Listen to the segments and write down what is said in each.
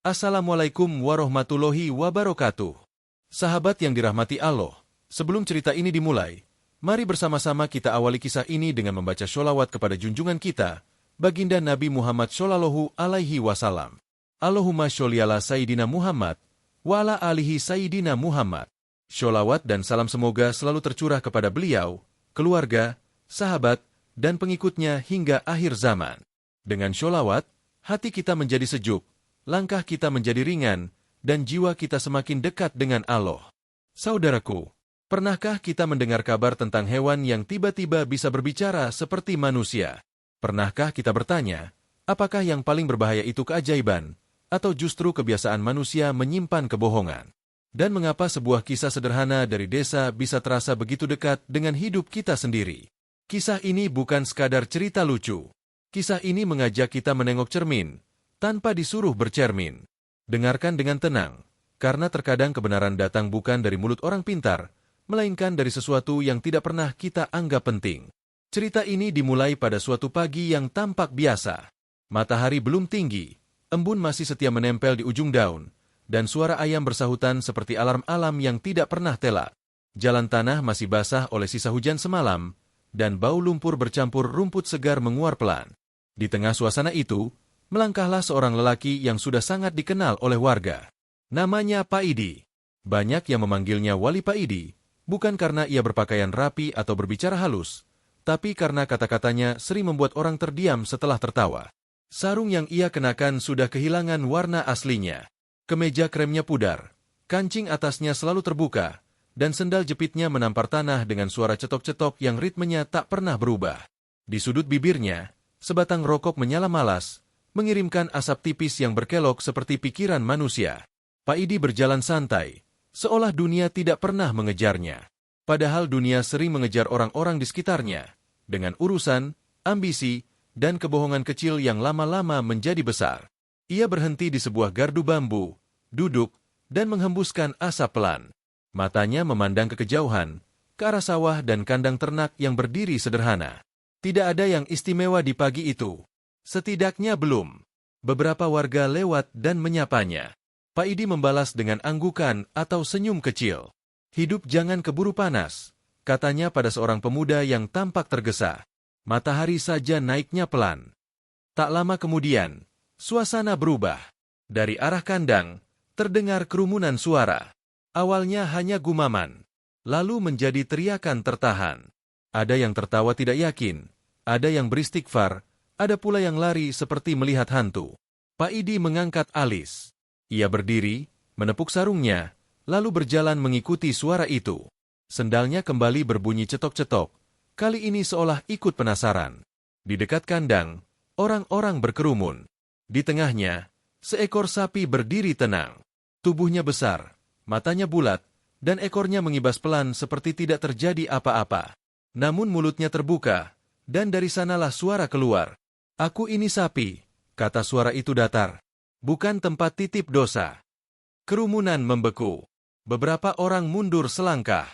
Assalamualaikum warahmatullahi wabarakatuh. Sahabat yang dirahmati Allah, sebelum cerita ini dimulai, mari bersama-sama kita awali kisah ini dengan membaca sholawat kepada junjungan kita, Baginda Nabi Muhammad Shallallahu Alaihi Wasallam. Allahumma sholli ala Sayyidina Muhammad, wa ala alihi Sayyidina Muhammad. Sholawat dan salam semoga selalu tercurah kepada beliau, keluarga, sahabat, dan pengikutnya hingga akhir zaman. Dengan sholawat, hati kita menjadi sejuk, langkah kita menjadi ringan, dan jiwa kita semakin dekat dengan Allah. Saudaraku, pernahkah kita mendengar kabar tentang hewan yang tiba-tiba bisa berbicara seperti manusia? Pernahkah kita bertanya, apakah yang paling berbahaya itu keajaiban, atau justru kebiasaan manusia menyimpan kebohongan? Dan mengapa sebuah kisah sederhana dari desa bisa terasa begitu dekat dengan hidup kita sendiri? Kisah ini bukan sekadar cerita lucu. Kisah ini mengajak kita menengok cermin, tanpa disuruh bercermin. Dengarkan dengan tenang, karena terkadang kebenaran datang bukan dari mulut orang pintar, melainkan dari sesuatu yang tidak pernah kita anggap penting. Cerita ini dimulai pada suatu pagi yang tampak biasa. Matahari belum tinggi, embun masih setia menempel di ujung daun, dan suara ayam bersahutan seperti alarm alam yang tidak pernah telak. Jalan tanah masih basah oleh sisa hujan semalam, dan bau lumpur bercampur rumput segar menguar pelan. Di tengah suasana itu, melangkahlah seorang lelaki yang sudah sangat dikenal oleh warga. Namanya Pak Idi. Banyak yang memanggilnya Wali Pak Idi, bukan karena ia berpakaian rapi atau berbicara halus, tapi karena kata-katanya sering membuat orang terdiam setelah tertawa. Sarung yang ia kenakan sudah kehilangan warna aslinya. Kemeja kremnya pudar, kancing atasnya selalu terbuka, dan sendal jepitnya menampar tanah dengan suara cetok-cetok yang ritmenya tak pernah berubah. Di sudut bibirnya, sebatang rokok menyala malas, mengirimkan asap tipis yang berkelok seperti pikiran manusia. Pak Idi berjalan santai, seolah dunia tidak pernah mengejarnya. Padahal dunia sering mengejar orang-orang di sekitarnya, dengan urusan, ambisi, dan kebohongan kecil yang lama-lama menjadi besar. Ia berhenti di sebuah gardu bambu, duduk, dan menghembuskan asap pelan. Matanya memandang ke kejauhan, ke arah sawah dan kandang ternak yang berdiri sederhana. Tidak ada yang istimewa di pagi itu. Setidaknya belum. Beberapa warga lewat dan menyapanya. Pak Idi membalas dengan anggukan atau senyum kecil. Hidup jangan keburu panas, katanya pada seorang pemuda yang tampak tergesa. Matahari saja naiknya pelan. Tak lama kemudian, suasana berubah. Dari arah kandang, terdengar kerumunan suara. Awalnya hanya gumaman, lalu menjadi teriakan tertahan. Ada yang tertawa tidak yakin, ada yang beristighfar, ada pula yang lari seperti melihat hantu. Pak Idi mengangkat alis. Ia berdiri, menepuk sarungnya, lalu berjalan mengikuti suara itu. Sendalnya kembali berbunyi cetok-cetok, kali ini seolah ikut penasaran. Di dekat kandang, orang-orang berkerumun. Di tengahnya, seekor sapi berdiri tenang. Tubuhnya besar, matanya bulat, dan ekornya mengibas pelan seperti tidak terjadi apa-apa. Namun mulutnya terbuka, dan dari sanalah suara keluar. Aku ini sapi, kata suara itu datar. Bukan tempat titip dosa. Kerumunan membeku. Beberapa orang mundur selangkah.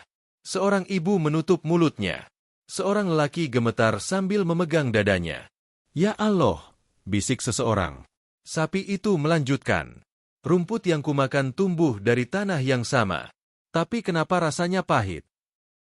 Seorang ibu menutup mulutnya. Seorang lelaki gemetar sambil memegang dadanya. Ya Allah, bisik seseorang. Sapi itu melanjutkan. Rumput yang kumakan tumbuh dari tanah yang sama. Tapi kenapa rasanya pahit?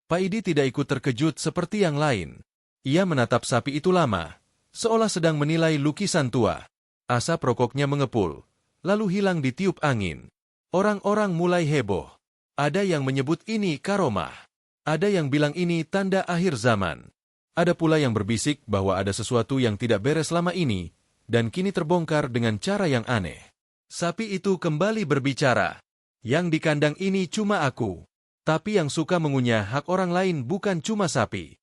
Pak Idi tidak ikut terkejut seperti yang lain. Ia menatap sapi itu lama, seolah sedang menilai lukisan tua. Asap rokoknya mengepul, lalu hilang ditiup angin. Orang-orang mulai heboh. Ada yang menyebut ini karomah. Ada yang bilang ini tanda akhir zaman. Ada pula yang berbisik bahwa ada sesuatu yang tidak beres selama ini, dan kini terbongkar dengan cara yang aneh. Sapi itu kembali berbicara. Yang di kandang ini cuma aku. Tapi yang suka mengunyah hak orang lain bukan cuma sapi.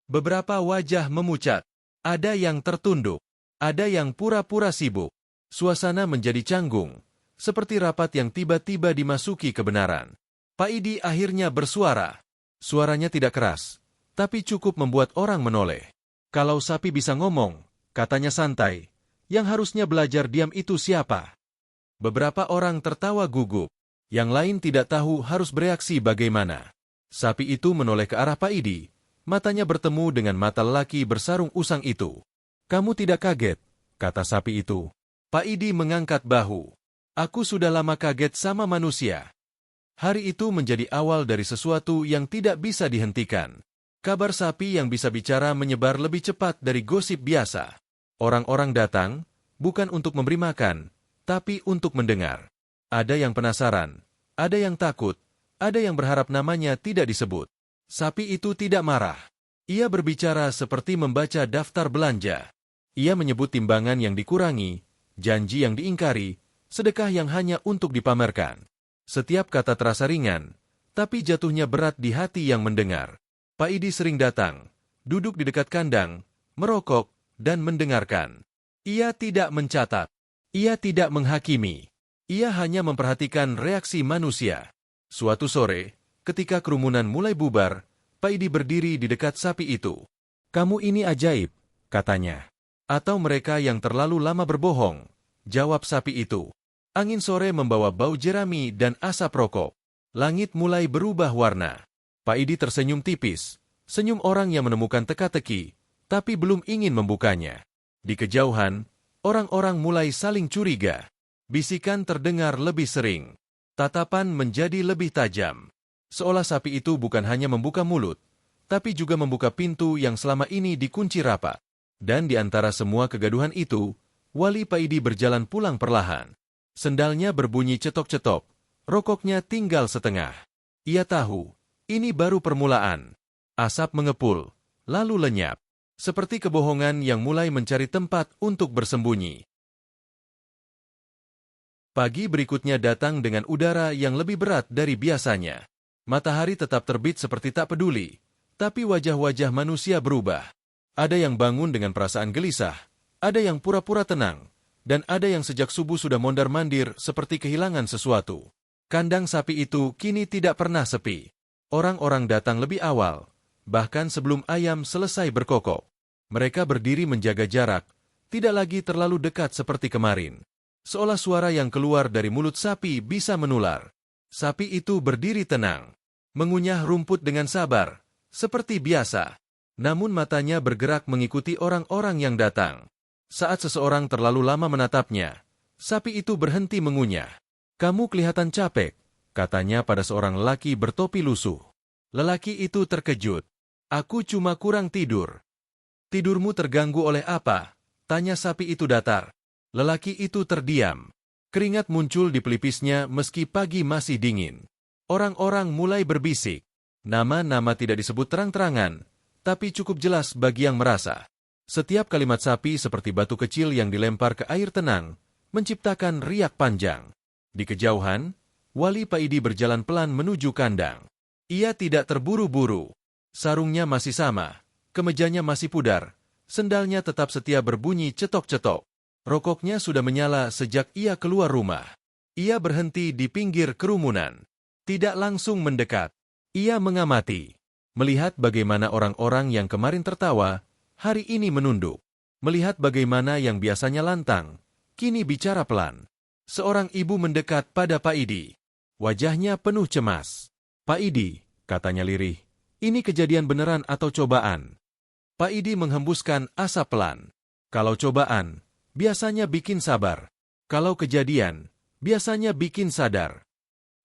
Beberapa wajah memucat. Ada yang tertunduk, ada yang pura-pura sibuk. Suasana menjadi canggung, seperti rapat yang tiba-tiba dimasuki kebenaran. Pak Idi akhirnya bersuara. Suaranya tidak keras, tapi cukup membuat orang menoleh. Kalau sapi bisa ngomong, katanya santai, yang harusnya belajar diam itu siapa? Beberapa orang tertawa gugup, yang lain tidak tahu harus bereaksi bagaimana. Sapi itu menoleh ke arah Pak Idi. Matanya bertemu dengan mata lelaki bersarung usang itu. Kamu tidak kaget, kata sapi itu. Pak Idi mengangkat bahu. Aku sudah lama kaget sama manusia. Hari itu menjadi awal dari sesuatu yang tidak bisa dihentikan. Kabar sapi yang bisa bicara menyebar lebih cepat dari gosip biasa. Orang-orang datang, bukan untuk memberi makan, tapi untuk mendengar. Ada yang penasaran, ada yang takut, ada yang berharap namanya tidak disebut. Sapi itu tidak marah. Ia berbicara seperti membaca daftar belanja. Ia menyebut timbangan yang dikurangi, janji yang diingkari, sedekah yang hanya untuk dipamerkan. Setiap kata terasa ringan, tapi jatuhnya berat di hati yang mendengar. Pak Idi sering datang, duduk di dekat kandang, merokok, dan mendengarkan. Ia tidak mencatat. Ia tidak menghakimi. Ia hanya memperhatikan reaksi manusia. Suatu sore, ketika kerumunan mulai bubar, Pak Idi berdiri di dekat sapi itu. "Kamu ini ajaib," katanya. "Atau mereka yang terlalu lama berbohong," jawab sapi itu. Angin sore membawa bau jerami dan asap rokok. Langit mulai berubah warna. Pak Idi tersenyum tipis, senyum orang yang menemukan teka-teki, tapi belum ingin membukanya. Di kejauhan, orang-orang mulai saling curiga. Bisikan terdengar lebih sering. Tatapan menjadi lebih tajam. Seolah sapi itu bukan hanya membuka mulut, tapi juga membuka pintu yang selama ini dikunci rapat. Dan di antara semua kegaduhan itu, Wali Pak Idi berjalan pulang perlahan. Sendalnya berbunyi cetok-cetok, rokoknya tinggal setengah. Ia tahu, ini baru permulaan. Asap mengepul, lalu lenyap. Seperti kebohongan yang mulai mencari tempat untuk bersembunyi. Pagi berikutnya datang dengan udara yang lebih berat dari biasanya. Matahari tetap terbit seperti tak peduli, tapi wajah-wajah manusia berubah. Ada yang bangun dengan perasaan gelisah, ada yang pura-pura tenang, dan ada yang sejak subuh sudah mondar-mandir seperti kehilangan sesuatu. Kandang sapi itu kini tidak pernah sepi. Orang-orang datang lebih awal, bahkan sebelum ayam selesai berkokok. Mereka berdiri menjaga jarak, tidak lagi terlalu dekat seperti kemarin. Seolah suara yang keluar dari mulut sapi bisa menular. Sapi itu berdiri tenang, mengunyah rumput dengan sabar, seperti biasa. Namun matanya bergerak mengikuti orang-orang yang datang. Saat seseorang terlalu lama menatapnya, sapi itu berhenti mengunyah. "Kamu kelihatan capek," katanya pada seorang lelaki bertopi lusuh. Lelaki itu terkejut. "Aku cuma kurang tidur." "Tidurmu terganggu oleh apa?" tanya sapi itu datar. Lelaki itu terdiam. Keringat muncul di pelipisnya meski pagi masih dingin. Orang-orang mulai berbisik. Nama-nama tidak disebut terang-terangan, tapi cukup jelas bagi yang merasa. Setiap kalimat sapi seperti batu kecil yang dilempar ke air tenang, menciptakan riak panjang. Di kejauhan, Wali Pak Idi berjalan pelan menuju kandang. Ia tidak terburu-buru. Sarungnya masih sama, kemejanya masih pudar, sendalnya tetap setia berbunyi cetok-cetok. Rokoknya sudah menyala sejak ia keluar rumah. Ia berhenti di pinggir kerumunan. Tidak langsung mendekat. Ia mengamati. Melihat bagaimana orang-orang yang kemarin tertawa, hari ini menunduk. Melihat bagaimana yang biasanya lantang, kini bicara pelan. Seorang ibu mendekat pada Pak Idi. Wajahnya penuh cemas. "Pak Idi," katanya lirih, "ini kejadian beneran atau cobaan?" Pak Idi menghembuskan asap pelan. "Kalau cobaan, biasanya bikin sabar. Kalau kejadian, biasanya bikin sadar."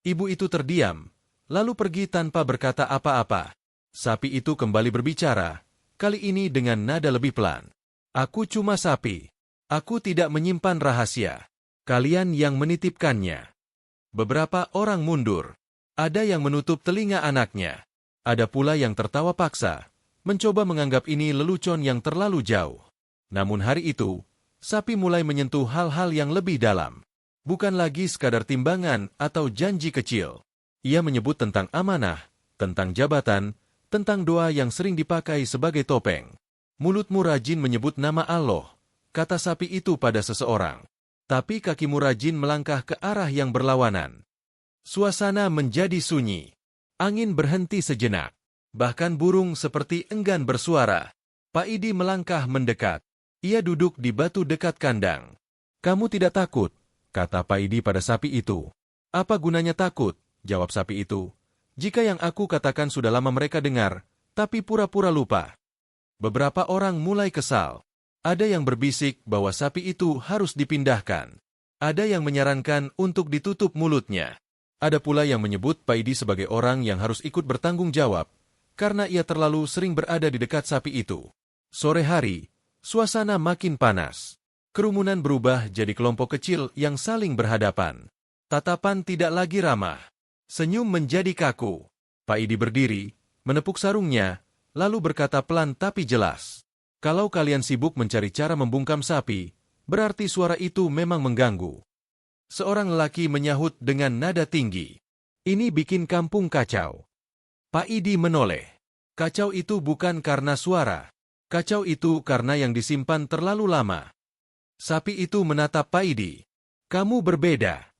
Ibu itu terdiam, lalu pergi tanpa berkata apa-apa. Sapi itu kembali berbicara, kali ini dengan nada lebih pelan. "Aku cuma sapi. Aku tidak menyimpan rahasia. Kalian yang menitipkannya." Beberapa orang mundur. Ada yang menutup telinga anaknya. Ada pula yang tertawa paksa, mencoba menganggap ini lelucon yang terlalu jauh. Namun hari itu, sapi mulai menyentuh hal-hal yang lebih dalam. Bukan lagi sekadar timbangan atau janji kecil. Ia menyebut tentang amanah, tentang jabatan, tentang doa yang sering dipakai sebagai topeng. "Mulutmu rajin menyebut nama Allah," kata sapi itu pada seseorang. "Tapi kakimu rajin melangkah ke arah yang berlawanan." Suasana menjadi sunyi. Angin berhenti sejenak. Bahkan burung seperti enggan bersuara. Pak Idi melangkah mendekat. Ia duduk di batu dekat kandang. "Kamu tidak takut?" kata Pak Idi pada sapi itu. "Apa gunanya takut?" jawab sapi itu. "Jika yang aku katakan sudah lama mereka dengar, tapi pura-pura lupa." Beberapa orang mulai kesal. Ada yang berbisik bahwa sapi itu harus dipindahkan. Ada yang menyarankan untuk ditutup mulutnya. Ada pula yang menyebut Paidi sebagai orang yang harus ikut bertanggung jawab, karena ia terlalu sering berada di dekat sapi itu. Sore hari, suasana makin panas. Kerumunan berubah jadi kelompok kecil yang saling berhadapan. Tatapan tidak lagi ramah. Senyum menjadi kaku. Paidi berdiri, menepuk sarungnya, lalu berkata pelan tapi jelas. Kalau kalian sibuk mencari cara membungkam sapi, berarti suara itu memang mengganggu. Seorang lelaki menyahut dengan nada tinggi. Ini bikin kampung kacau. Paidi menoleh. Kacau itu bukan karena suara. Kacau itu karena yang disimpan terlalu lama. Sapi itu menatap Paidi. Kamu berbeda.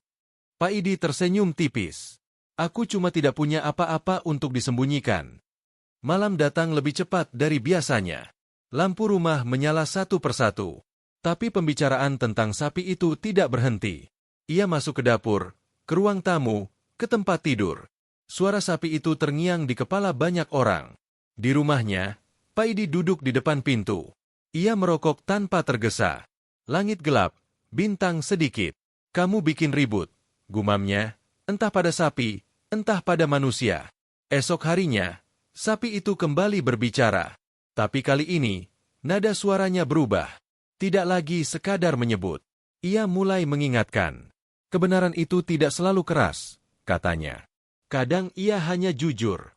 Paidi tersenyum tipis. Aku cuma tidak punya apa-apa untuk disembunyikan. Malam datang lebih cepat dari biasanya. Lampu rumah menyala satu persatu. Tapi pembicaraan tentang sapi itu tidak berhenti. Ia masuk ke dapur, ke ruang tamu, ke tempat tidur. Suara sapi itu terngiang di kepala banyak orang. Di rumahnya, Paidi duduk di depan pintu. Ia merokok tanpa tergesa. Langit gelap, bintang sedikit. Kamu bikin ribut, gumamnya, entah pada sapi, entah pada manusia. Esok harinya, sapi itu kembali berbicara. Tapi kali ini, nada suaranya berubah. Tidak lagi sekadar menyebut. Ia mulai mengingatkan. Kebenaran itu tidak selalu keras, katanya. Kadang ia hanya jujur.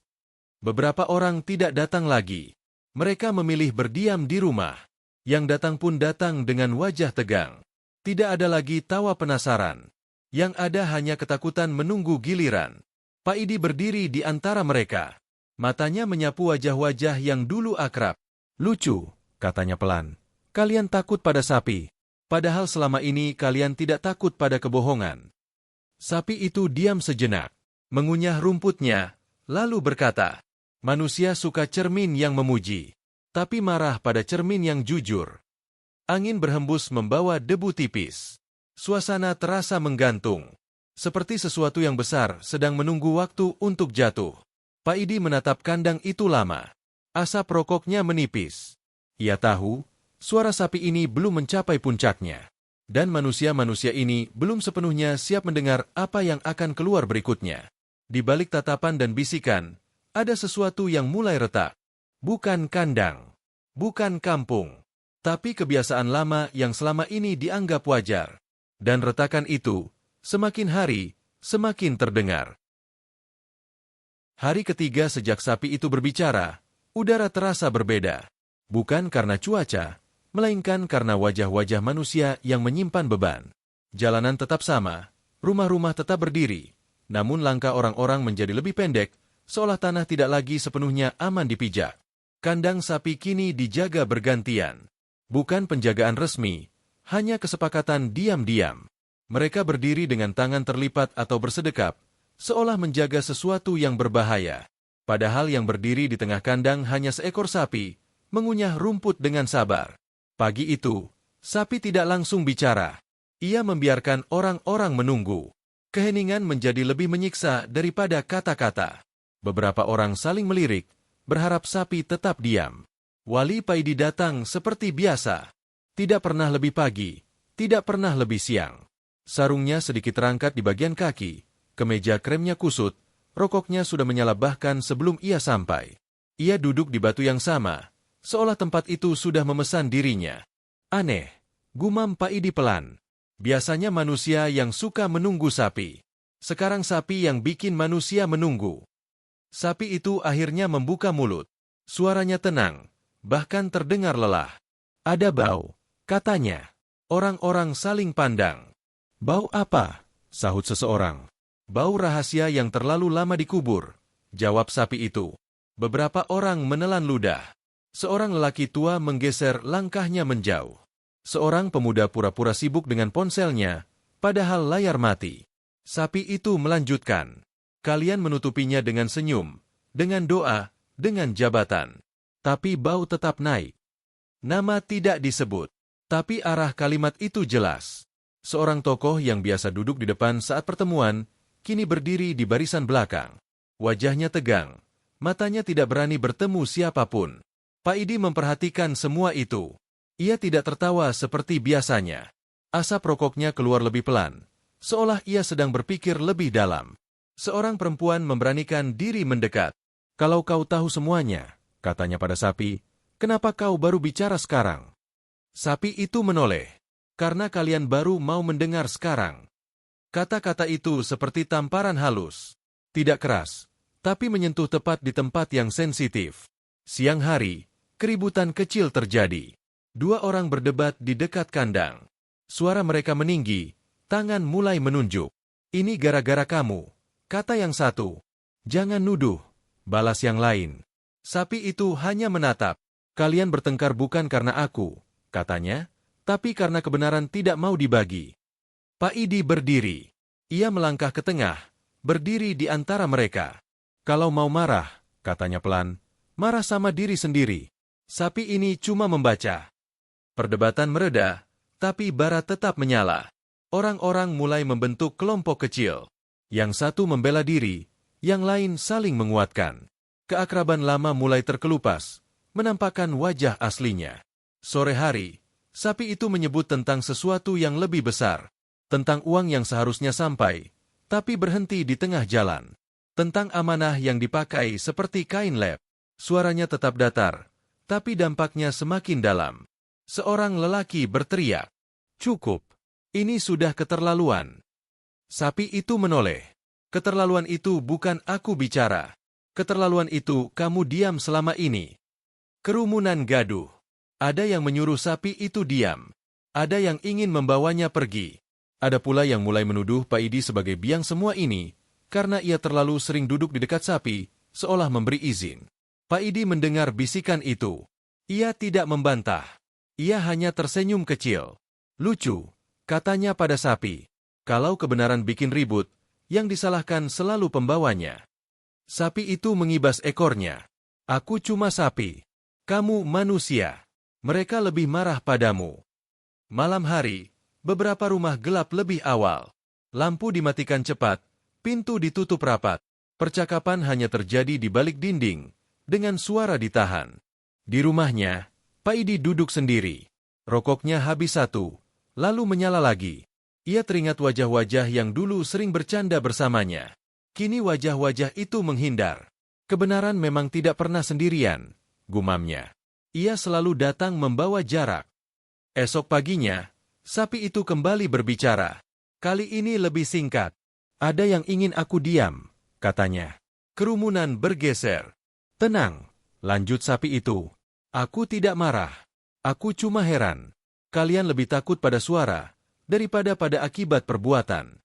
Beberapa orang tidak datang lagi. Mereka memilih berdiam di rumah. Yang datang pun datang dengan wajah tegang. Tidak ada lagi tawa penasaran. Yang ada hanya ketakutan menunggu giliran. Paidi berdiri di antara mereka. Matanya menyapu wajah-wajah yang dulu akrab. Lucu, katanya pelan. Kalian takut pada sapi, padahal selama ini kalian tidak takut pada kebohongan. Sapi itu diam sejenak, mengunyah rumputnya, lalu berkata, manusia suka cermin yang memuji, tapi marah pada cermin yang jujur. Angin berhembus membawa debu tipis. Suasana terasa menggantung, seperti sesuatu yang besar sedang menunggu waktu untuk jatuh. Paidi menatap kandang itu lama. Asap rokoknya menipis. Ia tahu, suara sapi ini belum mencapai puncaknya. Dan manusia-manusia ini belum sepenuhnya siap mendengar apa yang akan keluar berikutnya. Di balik tatapan dan bisikan, ada sesuatu yang mulai retak. Bukan kandang, bukan kampung, tapi kebiasaan lama yang selama ini dianggap wajar. Dan retakan itu, semakin hari, semakin terdengar. Hari ketiga sejak sapi itu berbicara, udara terasa berbeda. Bukan karena cuaca, melainkan karena wajah-wajah manusia yang menyimpan beban. Jalanan tetap sama, rumah-rumah tetap berdiri, namun langkah orang-orang menjadi lebih pendek, seolah tanah tidak lagi sepenuhnya aman dipijak. Kandang sapi kini dijaga bergantian. Bukan penjagaan resmi, hanya kesepakatan diam-diam. Mereka berdiri dengan tangan terlipat atau bersedekap, seolah menjaga sesuatu yang berbahaya. Padahal yang berdiri di tengah kandang hanya seekor sapi, mengunyah rumput dengan sabar. Pagi itu, sapi tidak langsung bicara. Ia membiarkan orang-orang menunggu. Keheningan menjadi lebih menyiksa daripada kata-kata. Beberapa orang saling melirik, berharap sapi tetap diam. Wali Paidi datang seperti biasa. Tidak pernah lebih pagi, tidak pernah lebih siang. Sarungnya sedikit terangkat di bagian kaki, kemeja kremnya kusut, rokoknya sudah menyala bahkan sebelum ia sampai. Ia duduk di batu yang sama, seolah tempat itu sudah memesan dirinya. Aneh, gumam Paidi pelan. Biasanya manusia yang suka menunggu sapi. Sekarang sapi yang bikin manusia menunggu. Sapi itu akhirnya membuka mulut. Suaranya tenang, bahkan terdengar lelah. Ada bau, katanya. Orang-orang saling pandang. Bau apa? Sahut seseorang. Bau rahasia yang terlalu lama dikubur, jawab sapi itu. Beberapa orang menelan ludah. Seorang lelaki tua menggeser langkahnya menjauh. Seorang pemuda pura-pura sibuk dengan ponselnya, padahal layar mati. Sapi itu melanjutkan. Kalian menutupinya dengan senyum, dengan doa, dengan jabatan. Tapi bau tetap naik. Nama tidak disebut, tapi arah kalimat itu jelas. Seorang tokoh yang biasa duduk di depan saat pertemuan, kini berdiri di barisan belakang. Wajahnya tegang, matanya tidak berani bertemu siapapun. Paidi memperhatikan semua itu. Ia tidak tertawa seperti biasanya. Asap rokoknya keluar lebih pelan, seolah ia sedang berpikir lebih dalam. Seorang perempuan memberanikan diri mendekat. "Kalau kau tahu semuanya," katanya pada sapi, "kenapa kau baru bicara sekarang?" Sapi itu menoleh. "Karena kalian baru mau mendengar sekarang." Kata-kata itu seperti tamparan halus. Tidak keras, tapi menyentuh tepat di tempat yang sensitif. Siang hari, keributan kecil terjadi. Dua orang berdebat di dekat kandang. Suara mereka meninggi, tangan mulai menunjuk. "Ini gara-gara kamu," kata yang satu. "Jangan nuduh," balas yang lain. Sapi itu hanya menatap. "Kalian bertengkar bukan karena aku," katanya, "tapi karena kebenaran tidak mau dibagi." Pak Idi berdiri. Ia melangkah ke tengah, berdiri di antara mereka. "Kalau mau marah," katanya pelan, "marah sama diri sendiri." Sapi ini cuma membaca. Perdebatan mereda, tapi bara tetap menyala. Orang-orang mulai membentuk kelompok kecil. Yang satu membela diri, yang lain saling menguatkan. Keakraban lama mulai terkelupas, menampakkan wajah aslinya. Sore hari, sapi itu menyebut tentang sesuatu yang lebih besar. Tentang uang yang seharusnya sampai, tapi berhenti di tengah jalan. Tentang amanah yang dipakai seperti kain lep. Suaranya tetap datar, tapi dampaknya semakin dalam. Seorang lelaki berteriak, "Cukup, ini sudah keterlaluan." Sapi itu menoleh. "Keterlaluan itu bukan aku bicara. Keterlaluan itu kamu diam selama ini." Kerumunan gaduh. Ada yang menyuruh sapi itu diam. Ada yang ingin membawanya pergi. Ada pula yang mulai menuduh Pak Idi sebagai biang semua ini, karena ia terlalu sering duduk di dekat sapi, seolah memberi izin. Pak Idi mendengar bisikan itu. Ia tidak membantah. Ia hanya tersenyum kecil. "Lucu," katanya pada sapi. "Kalau kebenaran bikin ribut, yang disalahkan selalu pembawanya." Sapi itu mengibas ekornya. "Aku cuma sapi. Kamu manusia. Mereka lebih marah padamu." Malam hari, beberapa rumah gelap lebih awal. Lampu dimatikan cepat, pintu ditutup rapat. Percakapan hanya terjadi di balik dinding, dengan suara ditahan. Di rumahnya, Pak Idi duduk sendiri. Rokoknya habis satu, lalu menyala lagi. Ia teringat wajah-wajah yang dulu sering bercanda bersamanya. Kini wajah-wajah itu menghindar. "Kebenaran memang tidak pernah sendirian," gumamnya. "Ia selalu datang membawa jarak." Esok paginya, sapi itu kembali berbicara. Kali ini lebih singkat. "Ada yang ingin aku diam," katanya. Kerumunan bergeser. "Tenang," lanjut sapi itu. "Aku tidak marah. Aku cuma heran. Kalian lebih takut pada suara daripada pada akibat perbuatan."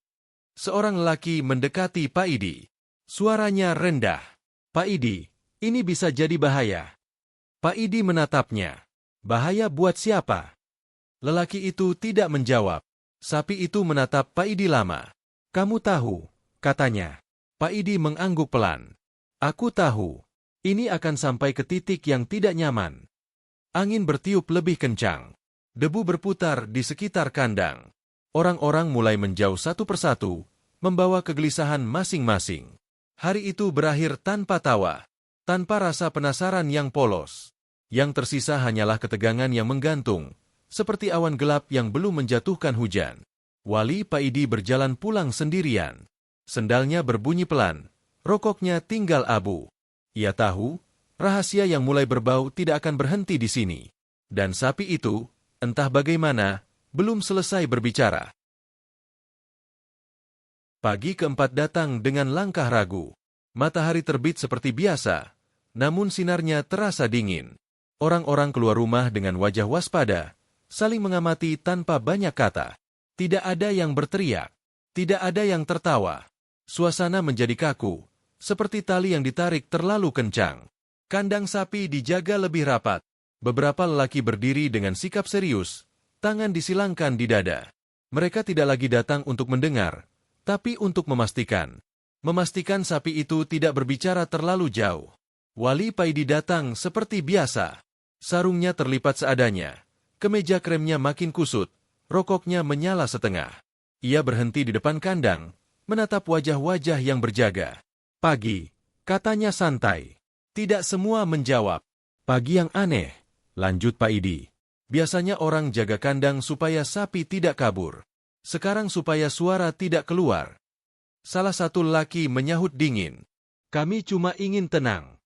Seorang lelaki mendekati Pak Idi. Suaranya rendah. "Pak Idi, ini bisa jadi bahaya." Pak Idi menatapnya. "Bahaya buat siapa?" Lelaki itu tidak menjawab. Sapi itu menatap Pak Idi lama. "Kamu tahu," katanya. Pak Idi mengangguk pelan. "Aku tahu. Ini akan sampai ke titik yang tidak nyaman." Angin bertiup lebih kencang. Debu berputar di sekitar kandang. Orang-orang mulai menjauh satu persatu, membawa kegelisahan masing-masing. Hari itu berakhir tanpa tawa, tanpa rasa penasaran yang polos. Yang tersisa hanyalah ketegangan yang menggantung, seperti awan gelap yang belum menjatuhkan hujan. Wali Pak Idi berjalan pulang sendirian. Sendalnya berbunyi pelan, rokoknya tinggal abu. Ia tahu, rahasia yang mulai berbau tidak akan berhenti di sini. Dan sapi itu, entah bagaimana, belum selesai berbicara. Pagi keempat datang dengan langkah ragu. Matahari terbit seperti biasa, namun sinarnya terasa dingin. Orang-orang keluar rumah dengan wajah waspada, saling mengamati tanpa banyak kata. Tidak ada yang berteriak, tidak ada yang tertawa. Suasana menjadi kaku, seperti tali yang ditarik terlalu kencang. Kandang sapi dijaga lebih rapat. Beberapa lelaki berdiri dengan sikap serius, tangan disilangkan di dada. Mereka tidak lagi datang untuk mendengar, tapi untuk memastikan. Memastikan sapi itu tidak berbicara terlalu jauh. Wali Pak Idi datang seperti biasa. Sarungnya terlipat seadanya. Kemeja kremnya makin kusut, rokoknya menyala setengah. Ia berhenti di depan kandang, menatap wajah-wajah yang berjaga. "Pagi," katanya santai. Tidak semua menjawab. "Pagi yang aneh," lanjut Pak Idi. Biasanya orang jaga kandang supaya sapi tidak kabur. Sekarang supaya suara tidak keluar. Salah satu lelaki menyahut dingin. Kami cuma ingin tenang.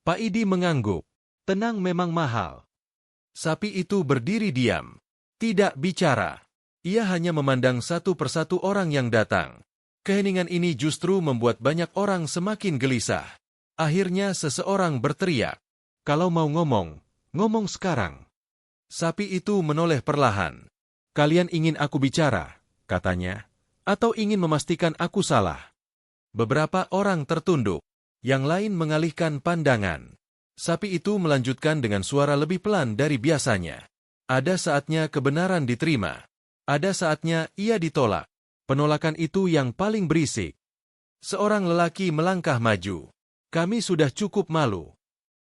Pak Idi mengangguk. Tenang memang mahal. Sapi itu berdiri diam. Tidak bicara. Ia hanya memandang satu persatu orang yang datang. Keheningan ini justru membuat banyak orang semakin gelisah. Akhirnya seseorang berteriak. Kalau mau ngomong, ngomong sekarang. Sapi itu menoleh perlahan. Kalian ingin aku bicara, katanya, atau ingin memastikan aku salah? Beberapa orang tertunduk. Yang lain mengalihkan pandangan. Sapi itu melanjutkan dengan suara lebih pelan dari biasanya. Ada saatnya kebenaran diterima. Ada saatnya ia ditolak. Penolakan itu yang paling berisik. Seorang lelaki melangkah maju. Kami sudah cukup malu.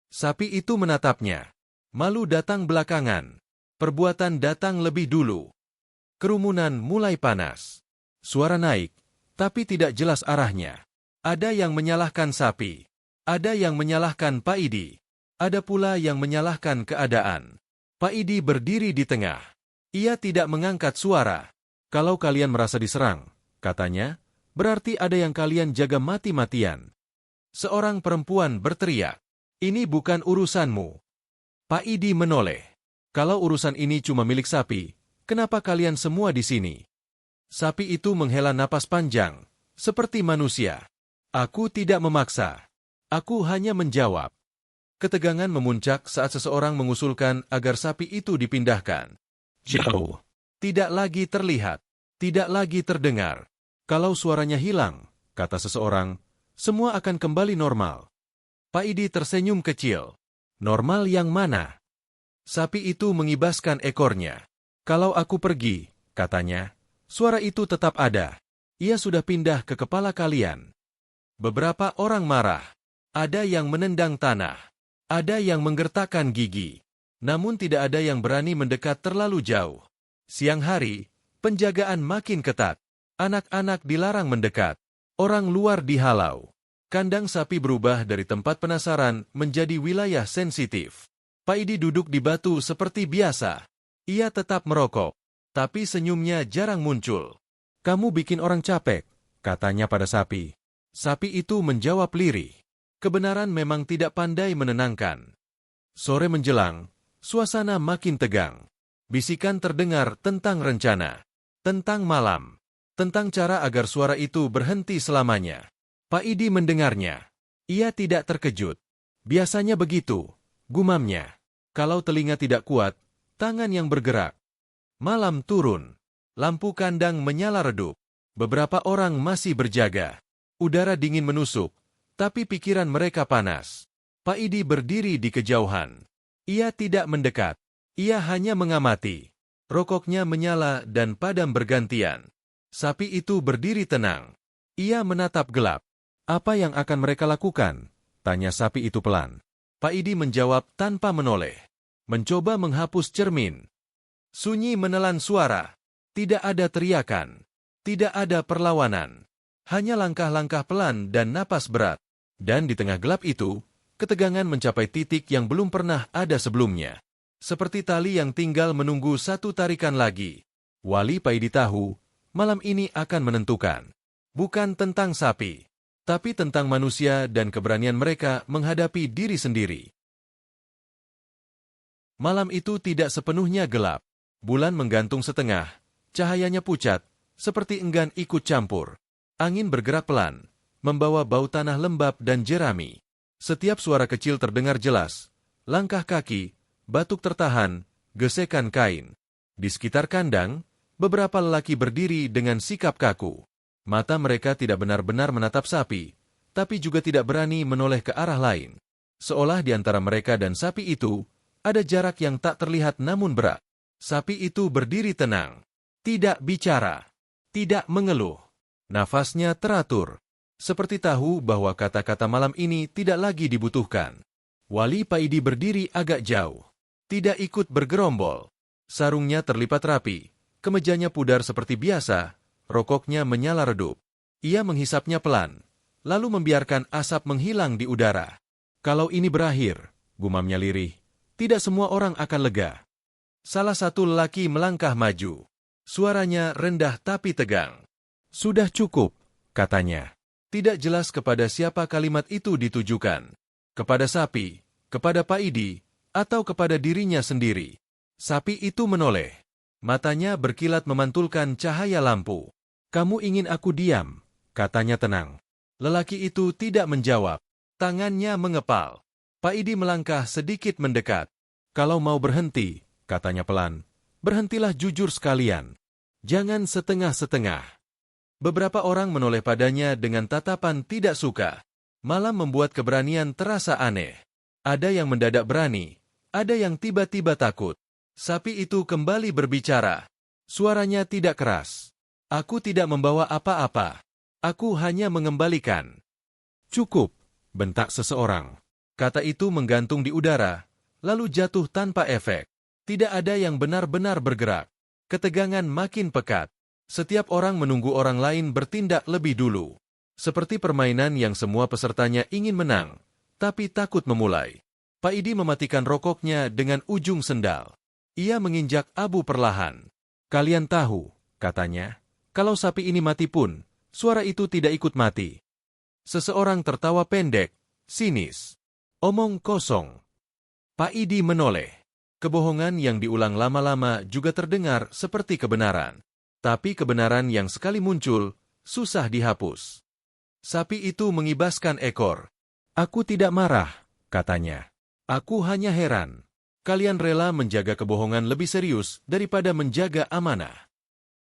Sapi itu menatapnya. Malu datang belakangan. Perbuatan datang lebih dulu. Kerumunan mulai panas. Suara naik, tapi tidak jelas arahnya. Ada yang menyalahkan sapi. Ada yang menyalahkan Pak Idi. Ada pula yang menyalahkan keadaan. Pak Idi berdiri di tengah. Ia tidak mengangkat suara. Kalau kalian merasa diserang, katanya, berarti ada yang kalian jaga mati-matian. Seorang perempuan berteriak. Ini bukan urusanmu. Pak Idi menoleh. Kalau urusan ini cuma milik sapi, kenapa kalian semua di sini? Sapi itu menghela napas panjang, seperti manusia. Aku tidak memaksa. Aku hanya menjawab. Ketegangan memuncak saat seseorang mengusulkan agar sapi itu dipindahkan. Jauh. Tidak lagi terlihat. Tidak lagi terdengar. Kalau suaranya hilang, kata seseorang, semua akan kembali normal. Pak Idi tersenyum kecil. Normal yang mana? Sapi itu mengibaskan ekornya. Kalau aku pergi, katanya, suara itu tetap ada. Ia sudah pindah ke kepala kalian. Beberapa orang marah. Ada yang menendang tanah. Ada yang menggertakkan gigi. Namun tidak ada yang berani mendekat terlalu jauh. Siang hari, penjagaan makin ketat. Anak-anak dilarang mendekat. Orang luar dihalau. Kandang sapi berubah dari tempat penasaran menjadi wilayah sensitif. Pak Idi duduk di batu seperti biasa. Ia tetap merokok. Tapi senyumnya jarang muncul. Kamu bikin orang capek, katanya pada sapi. Sapi itu menjawab lirih. Kebenaran memang tidak pandai menenangkan. Sore menjelang, suasana makin tegang. Bisikan terdengar tentang rencana. Tentang malam. Tentang cara agar suara itu berhenti selamanya. Pak Idi mendengarnya. Ia tidak terkejut. Biasanya begitu, gumamnya. Kalau telinga tidak kuat, tangan yang bergerak. Malam turun. Lampu kandang menyala redup. Beberapa orang masih berjaga. Udara dingin menusuk, tapi pikiran mereka panas. Pak Idi berdiri di kejauhan. Ia tidak mendekat. Ia hanya mengamati. Rokoknya menyala dan padam bergantian. Sapi itu berdiri tenang. Ia menatap gelap. Apa yang akan mereka lakukan? Tanya sapi itu pelan. Pak Idi menjawab tanpa menoleh. Mencoba menghapus cermin. Sunyi menelan suara. Tidak ada teriakan. Tidak ada perlawanan. Hanya langkah-langkah pelan dan napas berat. Dan di tengah gelap itu, ketegangan mencapai titik yang belum pernah ada sebelumnya. Seperti tali yang tinggal menunggu satu tarikan lagi. Wali Pak Idi tahu, malam ini akan menentukan. Bukan tentang sapi, tapi tentang manusia dan keberanian mereka menghadapi diri sendiri. Malam itu tidak sepenuhnya gelap. Bulan menggantung setengah, cahayanya pucat, seperti enggan ikut campur. Angin bergerak pelan, membawa bau tanah lembab dan jerami. Setiap suara kecil terdengar jelas. Langkah kaki, batuk tertahan, gesekan kain. Di sekitar kandang, beberapa lelaki berdiri dengan sikap kaku. Mata mereka tidak benar-benar menatap sapi, tapi juga tidak berani menoleh ke arah lain. Seolah di antara mereka dan sapi itu, ada jarak yang tak terlihat namun berat. Sapi itu berdiri tenang. Tidak bicara. Tidak mengeluh. Nafasnya teratur. Seperti tahu bahwa kata-kata malam ini tidak lagi dibutuhkan. Wali Pak Idi berdiri agak jauh. Tidak ikut bergerombol. Sarungnya terlipat rapi. Kemejanya pudar seperti biasa. Rokoknya menyala redup. Ia menghisapnya pelan. Lalu membiarkan asap menghilang di udara. Kalau ini berakhir, gumamnya lirih, tidak semua orang akan lega. Salah satu lelaki melangkah maju. Suaranya rendah tapi tegang. "Sudah cukup," katanya. Tidak jelas kepada siapa kalimat itu ditujukan. Kepada sapi, kepada Pak Idi, atau kepada dirinya sendiri. Sapi itu menoleh. Matanya berkilat memantulkan cahaya lampu. "Kamu ingin aku diam?" katanya tenang. Lelaki itu tidak menjawab. Tangannya mengepal. Pak Idi melangkah sedikit mendekat. "Kalau mau berhenti," katanya pelan, "berhentilah jujur sekalian. Jangan setengah-setengah." Beberapa orang menoleh padanya dengan tatapan tidak suka. Malam membuat keberanian terasa aneh. Ada yang mendadak berani, ada yang tiba-tiba takut. Sapi itu kembali berbicara. Suaranya tidak keras. "Aku tidak membawa apa-apa. Aku hanya mengembalikan." "Cukup," bentak seseorang. Kata itu menggantung di udara, lalu jatuh tanpa efek. Tidak ada yang benar-benar bergerak. Ketegangan makin pekat. Setiap orang menunggu orang lain bertindak lebih dulu. Seperti permainan yang semua pesertanya ingin menang, tapi takut memulai. Pak Idi mematikan rokoknya dengan ujung sendal. Ia menginjak abu perlahan. "Kalian tahu," katanya, "kalau sapi ini mati pun, suara itu tidak ikut mati." Seseorang tertawa pendek, sinis. "Omong kosong." Pak Idi menoleh. Kebohongan yang diulang lama-lama juga terdengar seperti kebenaran. Tapi kebenaran yang sekali muncul, susah dihapus. Sapi itu mengibaskan ekor. "Aku tidak marah," katanya. "Aku hanya heran. Kalian rela menjaga kebohongan lebih serius daripada menjaga amanah."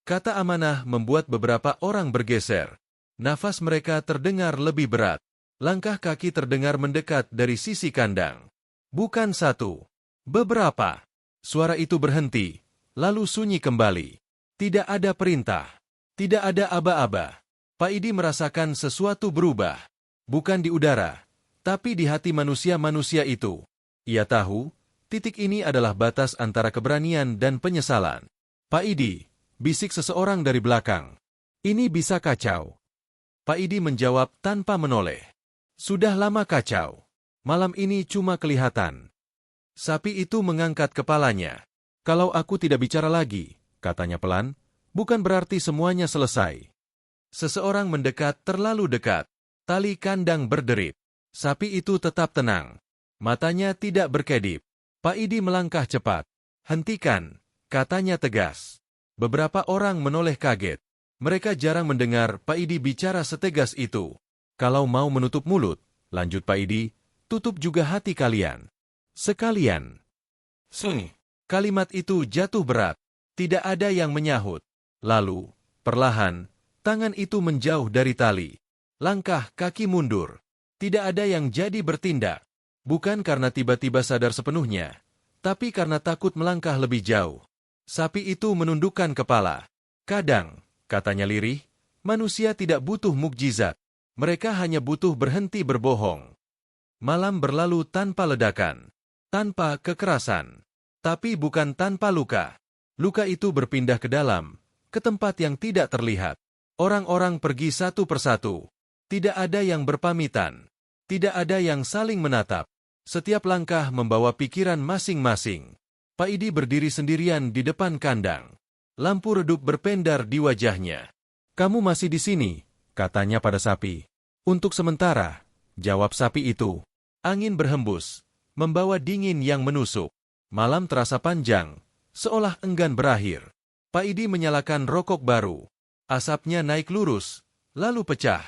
Kata amanah membuat beberapa orang bergeser. Nafas mereka terdengar lebih berat. Langkah kaki terdengar mendekat dari sisi kandang. Bukan satu, beberapa. Suara itu berhenti, lalu sunyi kembali. Tidak ada perintah. Tidak ada aba-aba. Pak Idi merasakan sesuatu berubah. Bukan di udara, tapi di hati manusia-manusia itu. Ia tahu, titik ini adalah batas antara keberanian dan penyesalan. "Pak Idi," bisik seseorang dari belakang. "Ini bisa kacau." Pak Idi menjawab tanpa menoleh. "Sudah lama kacau. Malam ini cuma kelihatan." Sapi itu mengangkat kepalanya. "Kalau aku tidak bicara lagi," katanya pelan, "bukan berarti semuanya selesai." Seseorang mendekat terlalu dekat. Tali kandang berderit. Sapi itu tetap tenang. Matanya tidak berkedip. Pak Idi melangkah cepat. "Hentikan," katanya tegas. Beberapa orang menoleh kaget. Mereka jarang mendengar Pak Idi bicara setegas itu. "Kalau mau menutup mulut," lanjut Pak Idi, "tutup juga hati kalian. Sekalian." Sunyi. Kalimat itu jatuh berat. Tidak ada yang menyahut. Lalu, perlahan, tangan itu menjauh dari tali. Langkah kaki mundur. Tidak ada yang jadi bertindak. Bukan karena tiba-tiba sadar sepenuhnya, tapi karena takut melangkah lebih jauh. Sapi itu menundukkan kepala. "Kadang," katanya lirih, "manusia tidak butuh mukjizat. Mereka hanya butuh berhenti berbohong." Malam berlalu tanpa ledakan, tanpa kekerasan, tapi bukan tanpa luka. Luka itu berpindah ke dalam, ke tempat yang tidak terlihat. Orang-orang pergi satu persatu. Tidak ada yang berpamitan. Tidak ada yang saling menatap. Setiap langkah membawa pikiran masing-masing. Pak Idi berdiri sendirian di depan kandang. Lampu redup berpendar di wajahnya. "Kamu masih di sini," katanya pada sapi. "Untuk sementara," jawab sapi itu. Angin berhembus, membawa dingin yang menusuk. Malam terasa panjang, seolah enggan berakhir. Pak Idi menyalakan rokok baru. Asapnya naik lurus, lalu pecah.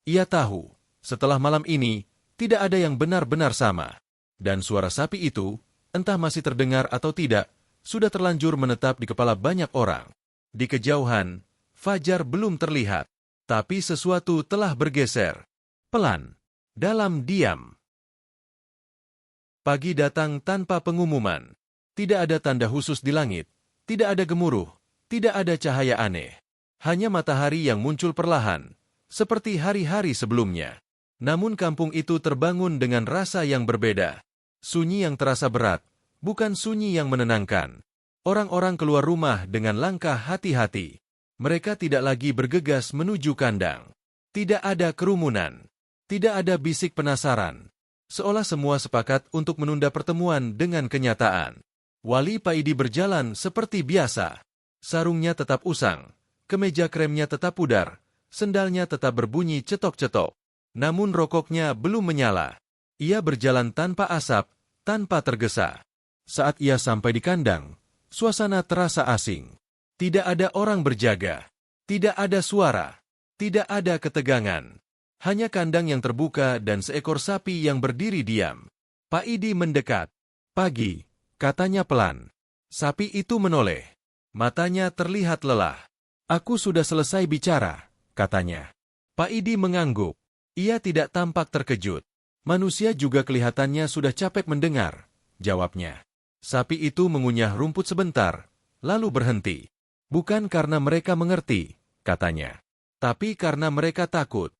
Ia tahu, setelah malam ini, tidak ada yang benar-benar sama. Dan suara sapi itu, entah masih terdengar atau tidak, sudah terlanjur menetap di kepala banyak orang. Di kejauhan, fajar belum terlihat, tapi sesuatu telah bergeser. Pelan, dalam diam. Pagi datang tanpa pengumuman. Tidak ada tanda khusus di langit, tidak ada gemuruh, tidak ada cahaya aneh. Hanya matahari yang muncul perlahan, seperti hari-hari sebelumnya. Namun kampung itu terbangun dengan rasa yang berbeda. Sunyi yang terasa berat, bukan sunyi yang menenangkan. Orang-orang keluar rumah dengan langkah hati-hati. Mereka tidak lagi bergegas menuju kandang. Tidak ada kerumunan. Tidak ada bisik penasaran. Seolah semua sepakat untuk menunda pertemuan dengan kenyataan. Wali Paidi berjalan seperti biasa. Sarungnya tetap usang, kemeja kremnya tetap pudar, sendalnya tetap berbunyi cetok-cetok. Namun rokoknya belum menyala. Ia berjalan tanpa asap, tanpa tergesa. Saat ia sampai di kandang, suasana terasa asing. Tidak ada orang berjaga. Tidak ada suara. Tidak ada ketegangan. Hanya kandang yang terbuka dan seekor sapi yang berdiri diam. Paidi mendekat. "Pagi," katanya pelan. Sapi itu menoleh. Matanya terlihat lelah. "Aku sudah selesai bicara," katanya. Paidi mengangguk. Ia tidak tampak terkejut. "Manusia juga kelihatannya sudah capek mendengar," jawabnya. Sapi itu mengunyah rumput sebentar, lalu berhenti. "Bukan karena mereka mengerti," katanya, "tapi karena mereka takut."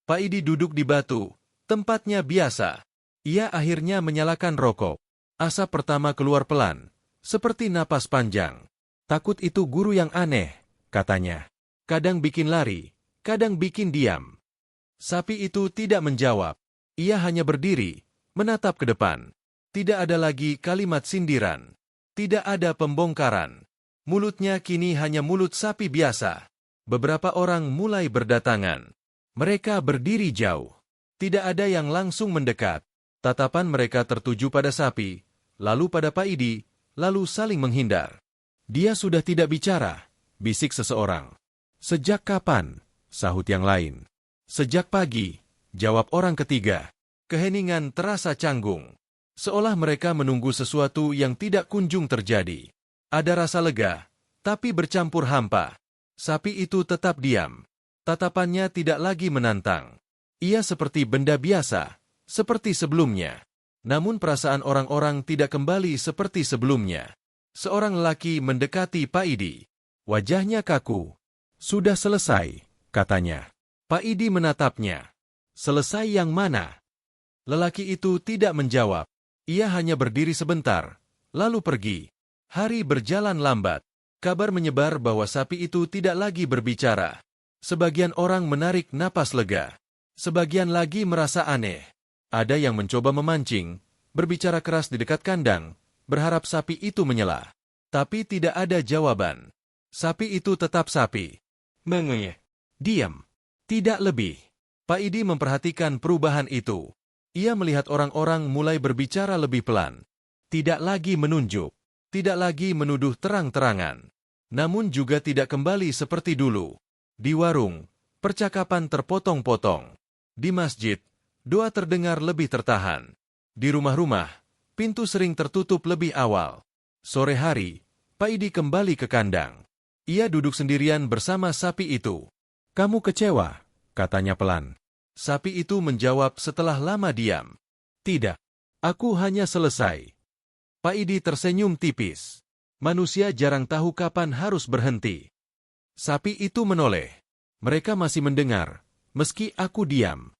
Paidi duduk di batu, tempatnya biasa. Ia akhirnya menyalakan rokok. Asap pertama keluar pelan, seperti napas panjang. "Takut itu guru yang aneh," katanya. "Kadang bikin lari, kadang bikin diam." Sapi itu tidak menjawab. Ia hanya berdiri, menatap ke depan. Tidak ada lagi kalimat sindiran. Tidak ada pembongkaran. Mulutnya kini hanya mulut sapi biasa. Beberapa orang mulai berdatangan. Mereka berdiri jauh. Tidak ada yang langsung mendekat. Tatapan mereka tertuju pada sapi, lalu pada Paidi, lalu saling menghindar. "Dia sudah tidak bicara," bisik seseorang. "Sejak kapan?" sahut yang lain. "Sejak pagi," jawab orang ketiga. Keheningan terasa canggung. Seolah mereka menunggu sesuatu yang tidak kunjung terjadi. Ada rasa lega, tapi bercampur hampa. Sapi itu tetap diam. Tatapannya tidak lagi menantang. Ia seperti benda biasa, seperti sebelumnya. Namun perasaan orang-orang tidak kembali seperti sebelumnya. Seorang lelaki mendekati Paidi. Wajahnya kaku. "Sudah selesai," katanya. Paidi menatapnya. "Selesai yang mana?" Lelaki itu tidak menjawab. Ia hanya berdiri sebentar, lalu pergi. Hari berjalan lambat. Kabar menyebar bahwa sapi itu tidak lagi berbicara. Sebagian orang menarik napas lega. Sebagian lagi merasa aneh. Ada yang mencoba memancing, berbicara keras di dekat kandang, berharap sapi itu menyela. Tapi tidak ada jawaban. Sapi itu tetap sapi. Mengunyah. Diam. Tidak lebih. Paidi memperhatikan perubahan itu. Ia melihat orang-orang mulai berbicara lebih pelan. Tidak lagi menunjuk. Tidak lagi menuduh terang-terangan. Namun juga tidak kembali seperti dulu. Di warung, percakapan terpotong-potong. Di masjid, doa terdengar lebih tertahan. Di rumah-rumah, pintu sering tertutup lebih awal. Sore hari, Paidi kembali ke kandang. Ia duduk sendirian bersama sapi itu. "Kamu kecewa?" katanya pelan. Sapi itu menjawab setelah lama diam. "Tidak. Aku hanya selesai." Paidi tersenyum tipis. Manusia jarang tahu kapan harus berhenti. Sapi itu menoleh. "Mereka masih mendengar, meski aku diam."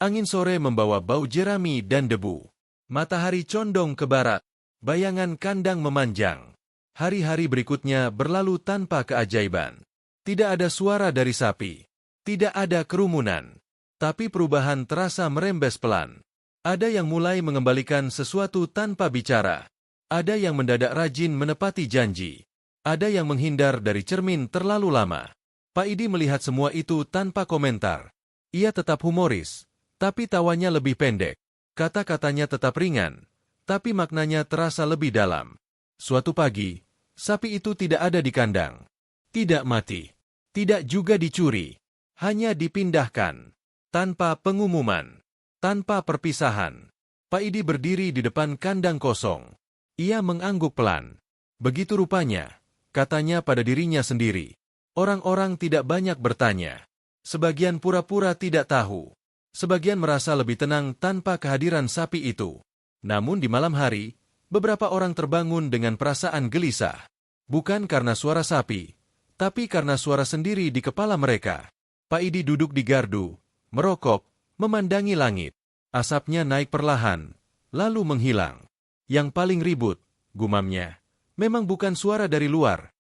Angin sore membawa bau jerami dan debu. Matahari condong ke barat. Bayangan kandang memanjang. Hari-hari berikutnya berlalu tanpa keajaiban. Tidak ada suara dari sapi. Tidak ada kerumunan. Tapi perubahan terasa merembes pelan. Ada yang mulai mengembalikan sesuatu tanpa bicara. Ada yang mendadak rajin menepati janji. Ada yang menghindar dari cermin terlalu lama. Paidi melihat semua itu tanpa komentar. Ia tetap humoris, tapi tawanya lebih pendek. Kata-katanya tetap ringan, tapi maknanya terasa lebih dalam. Suatu pagi, sapi itu tidak ada di kandang. Tidak mati. Tidak juga dicuri. Hanya dipindahkan. Tanpa pengumuman. Tanpa perpisahan. Paidi berdiri di depan kandang kosong. Ia mengangguk pelan. Begitu rupanya, katanya pada dirinya sendiri. Orang-orang tidak banyak bertanya. Sebagian pura-pura tidak tahu. Sebagian merasa lebih tenang tanpa kehadiran sapi itu. Namun di malam hari, beberapa orang terbangun dengan perasaan gelisah. Bukan karena suara sapi, tapi karena suara sendiri di kepala mereka. Paidi duduk di gardu, merokok, memandangi langit. Asapnya naik perlahan, lalu menghilang. Yang paling ribut, gumamnya, memang bukan suara dari luar.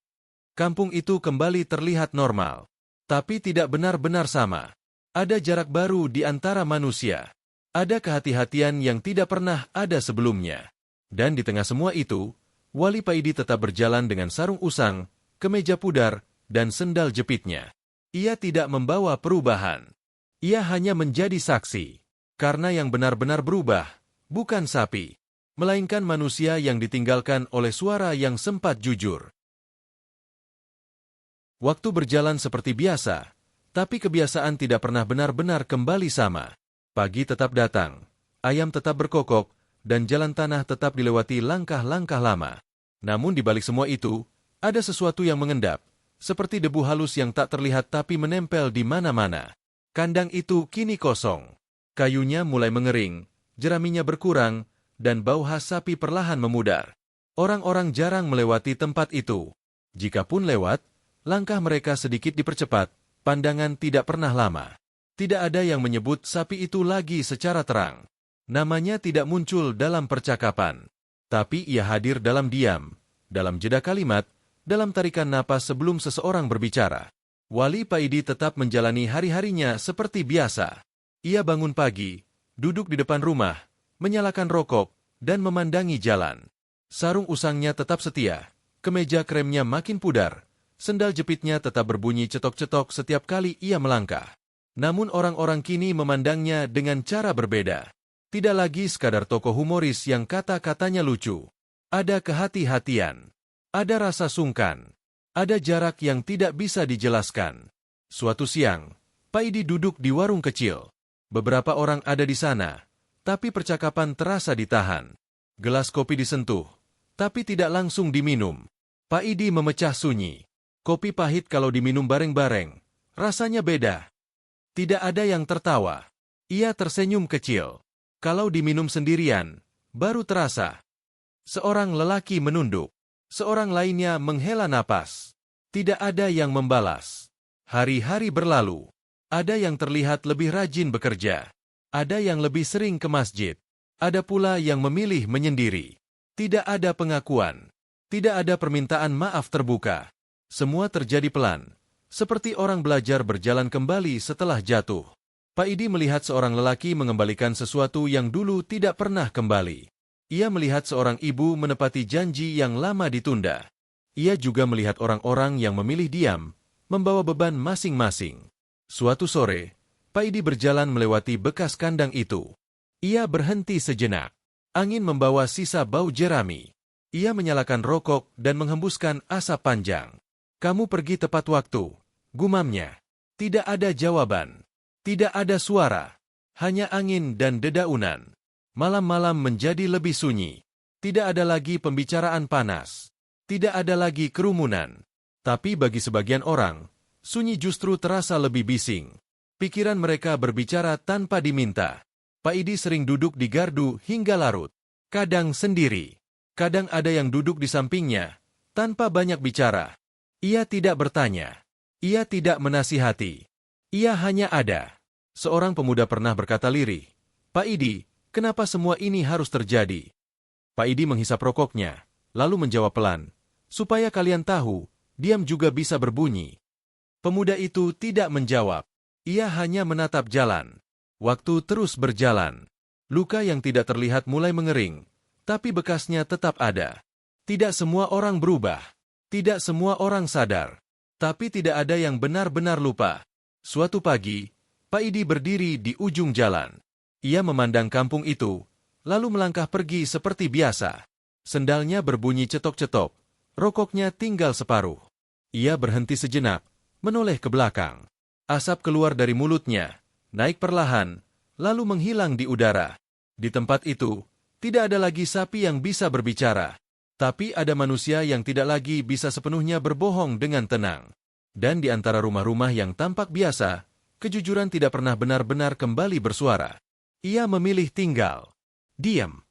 Kampung itu kembali terlihat normal. Tapi tidak benar-benar sama. Ada jarak baru di antara manusia. Ada kehati-hatian yang tidak pernah ada sebelumnya. Dan di tengah semua itu, Wali Paidi tetap berjalan dengan sarung usang, kemeja pudar, dan sendal jepitnya. Ia tidak membawa perubahan. Ia hanya menjadi saksi. Karena yang benar-benar berubah, bukan sapi, melainkan manusia yang ditinggalkan oleh suara yang sempat jujur. Waktu berjalan seperti biasa, tapi kebiasaan tidak pernah benar-benar kembali sama. Pagi tetap datang, ayam tetap berkokok, dan jalan tanah tetap dilewati langkah-langkah lama. Namun di balik semua itu, ada sesuatu yang mengendap, seperti debu halus yang tak terlihat tapi menempel di mana-mana. Kandang itu kini kosong. Kayunya mulai mengering, jeraminya berkurang, dan bau khas sapi perlahan memudar. Orang-orang jarang melewati tempat itu. Jikapun lewat, langkah mereka sedikit dipercepat, pandangan tidak pernah lama. Tidak ada yang menyebut sapi itu lagi secara terang. Namanya tidak muncul dalam percakapan. Tapi ia hadir dalam diam, dalam jeda kalimat, dalam tarikan napas sebelum seseorang berbicara. Wali Paidi tetap menjalani hari-harinya seperti biasa. Ia bangun pagi, duduk di depan rumah, menyalakan rokok, dan memandangi jalan. Sarung usangnya tetap setia, kemeja kremnya makin pudar, sendal jepitnya tetap berbunyi cetok-cetok setiap kali ia melangkah. Namun orang-orang kini memandangnya dengan cara berbeda. Tidak lagi sekadar tokoh humoris yang kata-katanya lucu. Ada kehati-hatian, ada rasa sungkan, ada jarak yang tidak bisa dijelaskan. Suatu siang, Paidi duduk di warung kecil. Beberapa orang ada di sana, tapi percakapan terasa ditahan. Gelas kopi disentuh, tapi tidak langsung diminum. Paidi memecah sunyi. Kopi pahit kalau diminum bareng-bareng, rasanya beda. Tidak ada yang tertawa. Ia tersenyum kecil. Kalau diminum sendirian, baru terasa. Seorang lelaki menunduk. Seorang lainnya menghela napas. Tidak ada yang membalas. Hari-hari berlalu. Ada yang terlihat lebih rajin bekerja. Ada yang lebih sering ke masjid. Ada pula yang memilih menyendiri. Tidak ada pengakuan. Tidak ada permintaan maaf terbuka. Semua terjadi pelan. Seperti orang belajar berjalan kembali setelah jatuh. Paidi melihat seorang lelaki mengembalikan sesuatu yang dulu tidak pernah kembali. Ia melihat seorang ibu menepati janji yang lama ditunda. Ia juga melihat orang-orang yang memilih diam, membawa beban masing-masing. Suatu sore, Paidi berjalan melewati bekas kandang itu. Ia berhenti sejenak. Angin membawa sisa bau jerami. Ia menyalakan rokok dan menghembuskan asap panjang. "Kamu pergi tepat waktu," gumamnya. Tidak ada jawaban. Tidak ada suara. Hanya angin dan dedaunan. Malam-malam menjadi lebih sunyi. Tidak ada lagi pembicaraan panas. Tidak ada lagi kerumunan. Tapi bagi sebagian orang, sunyi justru terasa lebih bising. Pikiran mereka berbicara tanpa diminta. Paidi sering duduk di gardu hingga larut. Kadang sendiri. Kadang ada yang duduk di sampingnya, tanpa banyak bicara. Ia tidak bertanya. Ia tidak menasihati. Ia hanya ada. Seorang pemuda pernah berkata lirih, "Paidi, kenapa semua ini harus terjadi?" Paidi menghisap rokoknya, lalu menjawab pelan, "Supaya kalian tahu, diam juga bisa berbunyi." Pemuda itu tidak menjawab. Ia hanya menatap jalan. Waktu terus berjalan. Luka yang tidak terlihat mulai mengering, tapi bekasnya tetap ada. Tidak semua orang berubah. Tidak semua orang sadar. Tapi tidak ada yang benar-benar lupa. Suatu pagi, Paidi berdiri di ujung jalan. Ia memandang kampung itu, lalu melangkah pergi seperti biasa. Sendalnya berbunyi cetok-cetok, rokoknya tinggal separuh. Ia berhenti sejenak, menoleh ke belakang. Asap keluar dari mulutnya, naik perlahan, lalu menghilang di udara. Di tempat itu, tidak ada lagi sapi yang bisa berbicara. Tapi ada manusia yang tidak lagi bisa sepenuhnya berbohong dengan tenang. Dan di antara rumah-rumah yang tampak biasa, kejujuran tidak pernah benar-benar kembali bersuara. Ia memilih tinggal. Diam.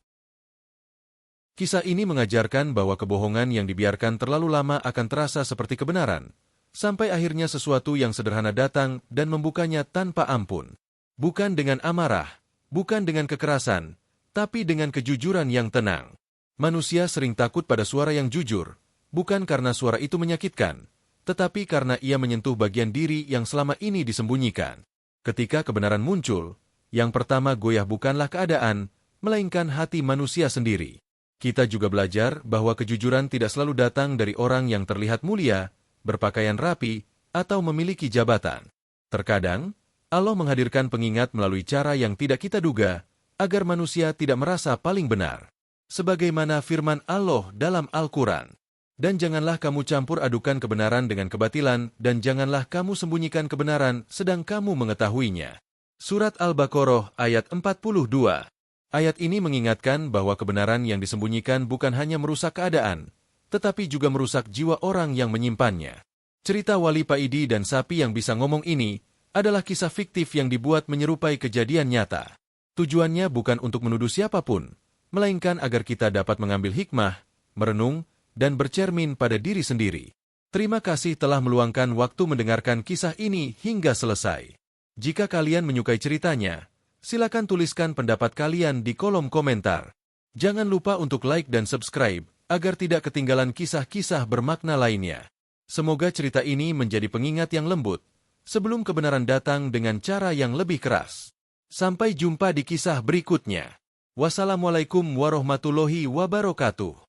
Kisah ini mengajarkan bahwa kebohongan yang dibiarkan terlalu lama akan terasa seperti kebenaran, sampai akhirnya sesuatu yang sederhana datang dan membukanya tanpa ampun. Bukan dengan amarah, bukan dengan kekerasan, tapi dengan kejujuran yang tenang. Manusia sering takut pada suara yang jujur, bukan karena suara itu menyakitkan, tetapi karena ia menyentuh bagian diri yang selama ini disembunyikan. Ketika kebenaran muncul, yang pertama goyah bukanlah keadaan, melainkan hati manusia sendiri. Kita juga belajar bahwa kejujuran tidak selalu datang dari orang yang terlihat mulia, berpakaian rapi, atau memiliki jabatan. Terkadang, Allah menghadirkan pengingat melalui cara yang tidak kita duga, agar manusia tidak merasa paling benar. Sebagaimana firman Allah dalam Al-Quran. Dan janganlah kamu campur adukan kebenaran dengan kebatilan, dan janganlah kamu sembunyikan kebenaran sedang kamu mengetahuinya. Surat Al-Baqarah ayat 42. Ayat ini mengingatkan bahwa kebenaran yang disembunyikan bukan hanya merusak keadaan, tetapi juga merusak jiwa orang yang menyimpannya. Cerita Wali Paidi dan sapi yang bisa ngomong ini adalah kisah fiktif yang dibuat menyerupai kejadian nyata. Tujuannya bukan untuk menuduh siapapun, melainkan agar kita dapat mengambil hikmah, merenung, dan bercermin pada diri sendiri. Terima kasih telah meluangkan waktu mendengarkan kisah ini hingga selesai. Jika kalian menyukai ceritanya, silakan tuliskan pendapat kalian di kolom komentar. Jangan lupa untuk like dan subscribe, agar tidak ketinggalan kisah-kisah bermakna lainnya. Semoga cerita ini menjadi pengingat yang lembut, sebelum kebenaran datang dengan cara yang lebih keras. Sampai jumpa di kisah berikutnya. Wassalamualaikum warahmatullahi wabarakatuh.